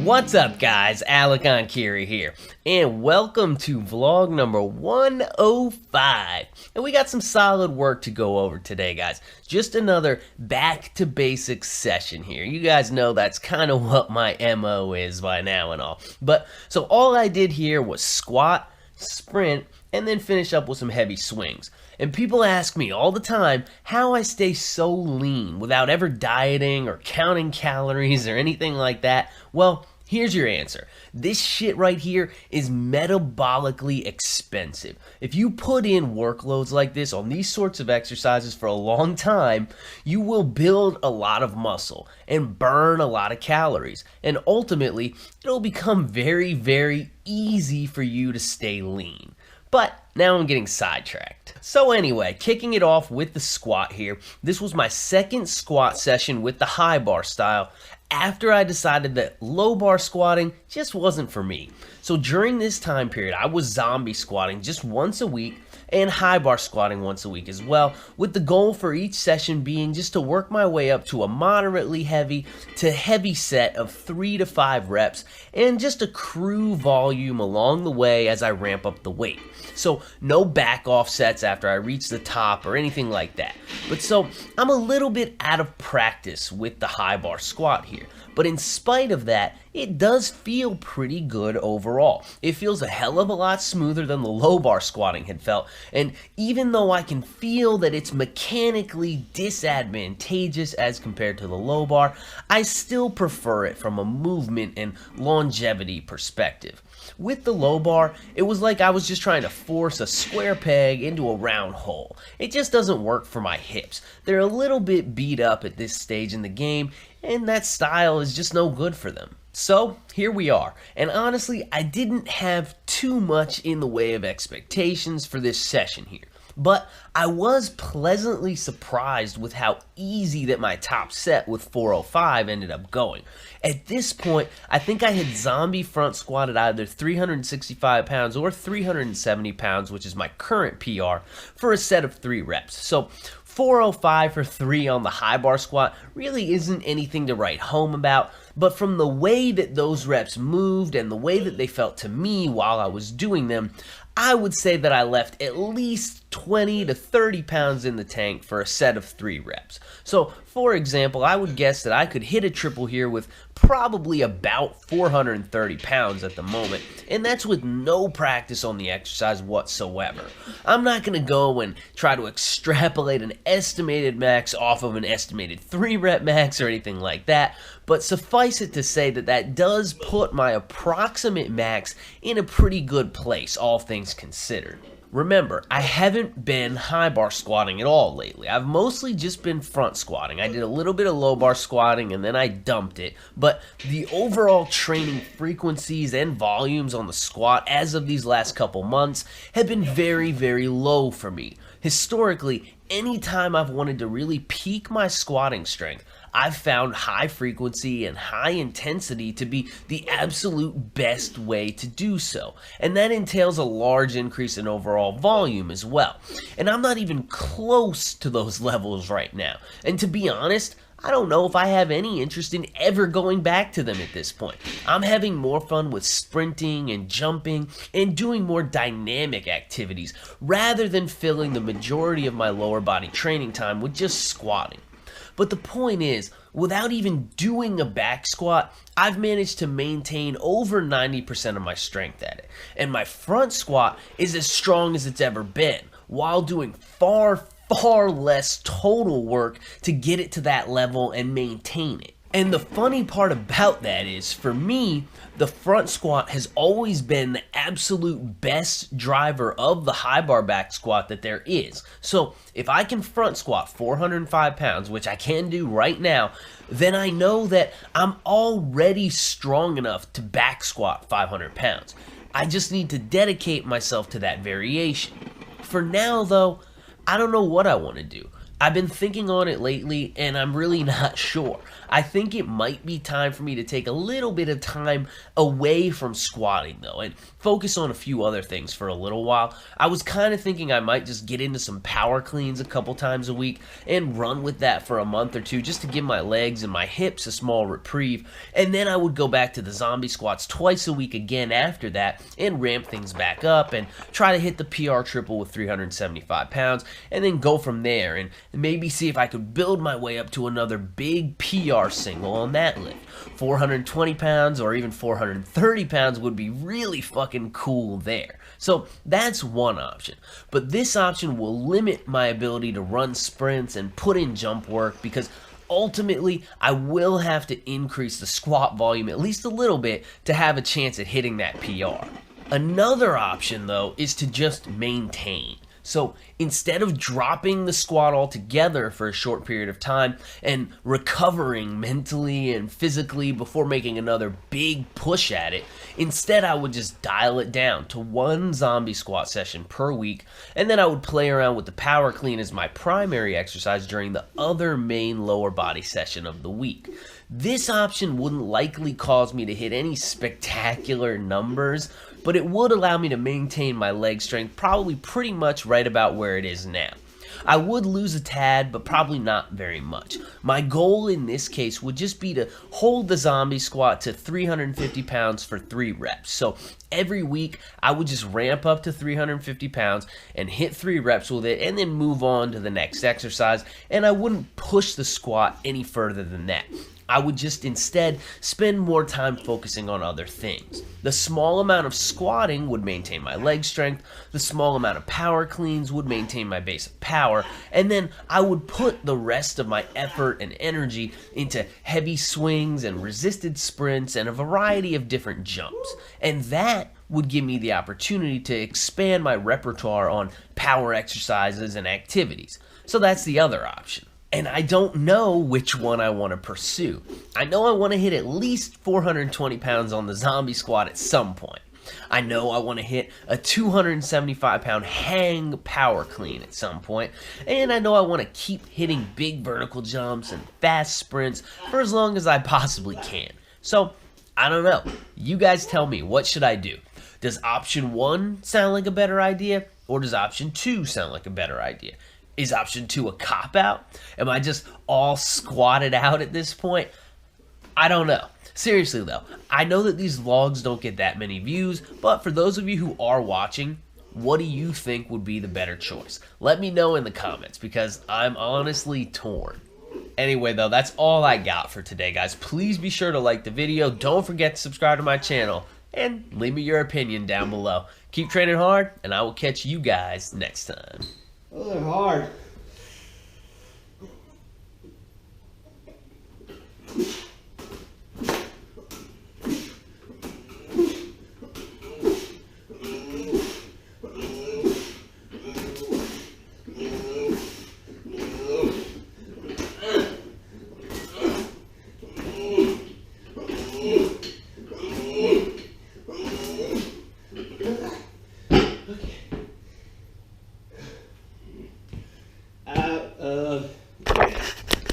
What's up, guys? Enkiri here, and welcome to vlog number 105. And we got some solid work to go over today, guys. Just another back to basics session here. You guys know that's kind of what my MO is by now and all. But so all I did here was squat, sprint, and then finish up with some heavy swings. And people ask me all the time how I stay so lean without ever dieting or counting calories or anything like that. Well, here's your answer. This shit right here is metabolically expensive. If you put in workloads like this on these sorts of exercises for a long time, you will build a lot of muscle and burn a lot of calories. And ultimately, it'll become very, very easy for you to stay lean. But now I'm getting sidetracked. So anyway, kicking it off with the squat here. This was my second squat session with the high bar style after I decided that low bar squatting just wasn't for me. So during this time period, I was zombie squatting just once a week and high bar squatting once a week as well, with the goal for each session being just to work my way up to a moderately heavy to heavy set of 3 to 5 reps and just accrue volume along the way as I ramp up the weight. So no back off sets after I reach the top or anything like that. But so I'm a little bit out of practice with the high bar squat here. But in spite of that, it does feel pretty good overall. It feels a hell of a lot smoother than the low bar squatting had felt. And even though I can feel that it's mechanically disadvantageous as compared to the low bar, I still prefer it from a movement and longevity perspective. With the low bar, it was like I was just trying to force a square peg into a round hole. It just doesn't work for my hips. They're a little bit beat up at this stage in the game, and that style is just no good for them. So here we are, and honestly, I didn't have too much in the way of expectations for this session here. But I was pleasantly surprised with how easy that my top set with 405 ended up going. At this point, I think I had zombie front squatted either 365 pounds or 370 pounds, which is my current PR, for a set of 3 reps. So 405 for 3 on the high bar squat really isn't anything to write home about, but from the way that those reps moved and the way that they felt to me while I was doing them, I would say that I left at least 20 to 30 pounds in the tank for a set of 3 reps. So, for example, I would guess that I could hit a triple here with probably about 430 pounds at the moment, and that's with no practice on the exercise whatsoever. I'm not going to go and try to extrapolate an estimated max off of an estimated 3 rep max or anything like that, but suffice it to say that that does put my approximate max in a pretty good place, all things considered. Remember, I haven't been high bar squatting at all lately. I've mostly just been front squatting. I did a little bit of low bar squatting and then I dumped it, but the overall training frequencies and volumes on the squat as of these last couple months have been very, very low for me. Historically, anytime I've wanted to really peak my squatting strength, I've found high frequency and high intensity to be the absolute best way to do so. And that entails a large increase in overall volume as well. And I'm not even close to those levels right now. And to be honest, I don't know if I have any interest in ever going back to them at this point. I'm having more fun with sprinting and jumping and doing more dynamic activities rather than filling the majority of my lower body training time with just squatting. But the point is, without even doing a back squat, I've managed to maintain over 90% of my strength at it. And my front squat is as strong as it's ever been, while doing far less total work to get it to that level and maintain it. And the funny part about that is, for me, the front squat has always been the absolute best driver of the high bar back squat that there is. So if I can front squat 405 pounds, which I can do right now, then I know that I'm already strong enough to back squat 500 pounds. I just need to dedicate myself to that variation. For now, though, I don't know what I want to do. I've been thinking on it lately, and I'm really not sure. I think it might be time for me to take a little bit of time away from squatting though and focus on a few other things for a little while. I was kind of thinking I might just get into some power cleans a couple times a week and run with that for a month or two just to give my legs and my hips a small reprieve, and then I would go back to the zombie squats twice a week again after that and ramp things back up and try to hit the PR triple with 375 pounds and then go from there and maybe see if I could build my way up to another big PR single on that lift. 420 pounds or even 430 pounds would be really fucking cool there. So that's one option. But this option will limit my ability to run sprints and put in jump work because ultimately I will have to increase the squat volume at least a little bit to have a chance at hitting that PR. Another option though is to just maintain. So instead of dropping the squat altogether for a short period of time and recovering mentally and physically before making another big push at it, instead I would just dial it down to one zombie squat session per week, and then I would play around with the power clean as my primary exercise during the other main lower body session of the week. This option wouldn't likely cause me to hit any spectacular numbers, but it would allow me to maintain my leg strength probably pretty much right about where it is now. I would lose a tad, but probably not very much. My goal in this case would just be to hold the zombie squat to 350 pounds for 3 reps. So every week, I would just ramp up to 350 pounds and hit 3 reps with it and then move on to the next exercise, and I wouldn't push the squat any further than that. I would just instead spend more time focusing on other things. The small amount of squatting would maintain my leg strength, the small amount of power cleans would maintain my base of power, and then I would put the rest of my effort and energy into heavy swings and resisted sprints and a variety of different jumps. And that would give me the opportunity to expand my repertoire on power exercises and activities. So that's the other option. And I don't know which one I want to pursue. I know I want to hit at least 420 pounds on the zombie squat at some point. I know I want to hit a 275 pound hang power clean at some point. And I know I want to keep hitting big vertical jumps and fast sprints for as long as I possibly can. So, I don't know. You guys tell me, what should I do? Does option 1 sound like a better idea? Or does option 2 sound like a better idea? Is option 2 a cop-out? Am I just all squatted out at this point? I don't know. Seriously though, I know that these vlogs don't get that many views, but for those of you who are watching, what do you think would be the better choice? Let me know in the comments because I'm honestly torn. Anyway though, that's all I got for today, guys. Please be sure to like the video, don't forget to subscribe to my channel, and leave me your opinion down below. Keep training hard, and I will catch you guys next time. Those are hard.